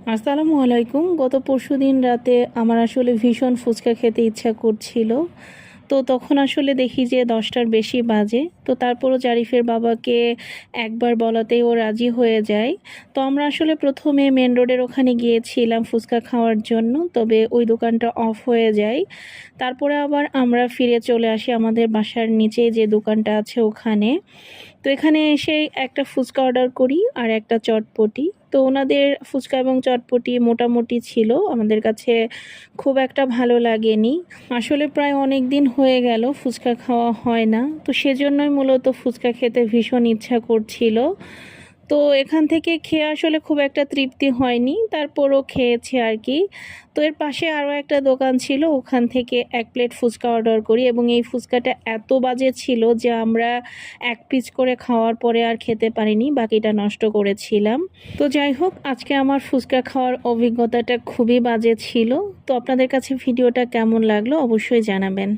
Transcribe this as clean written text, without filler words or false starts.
আসসালামু আলাইকুম। গত পরশুদিন রাতে আমার আসলে ভীষণ ফুচকা খেতে ইচ্ছা করছিল। তো তখন আসলে দেখি যে ১০টার বেশি বাজে। তো তারপরও জারিফের বাবাকে একবার বলাতেই ও রাজি হয়ে যায়। তো আমরা আসলে ১ম এ মেইন রোডের ওখানে গিয়েছিলাম ফুচকা খাওয়ার জন্য। তবে ওই দোকানটা অফ হয়ে যায়। তারপরে আবার আমরা ফিরে চলে আসি আমাদের বাসার নিচেই যে দোকানটা আছে ওখানে। তো এখানে এসে একটা ফুচকা অর্ডার করি আর একটা চটপটি। তো ওনাদের ফুচকা এবং চটপটি মোটামুটি ছিল, আমাদের কাছে খুব একটা ভালো লাগেনি। আসলে প্রায় অনেক দিন হয়ে গেল ফুচকা খাওয়া হয় না, তো সেজন্যই মূলত ফুচকা খেতে ভীষণ ইচ্ছা করছিল। তো এখান থেকে খেয়ে আসলে খুব একটা তৃপ্তি হয়নি, তারপরও খেয়েছি আর কি। তো এর পাশে আরও একটা দোকান ছিল, ওখান থেকে ১ প্লেট ফুচকা অর্ডার করি এবং এই ফুচকাটা এত বাজে ছিল যে আমরা ১ পিস করে খাওয়ার পরে আর খেতে পারিনি, বাকিটা নষ্ট করেছিলাম। তো যাই হোক, আজকে আমার ফুচকা খাওয়ার অভিজ্ঞতাটা খুবই বাজে ছিল। তো আপনাদের কাছে ভিডিওটা কেমন লাগলো অবশ্যই জানাবেন।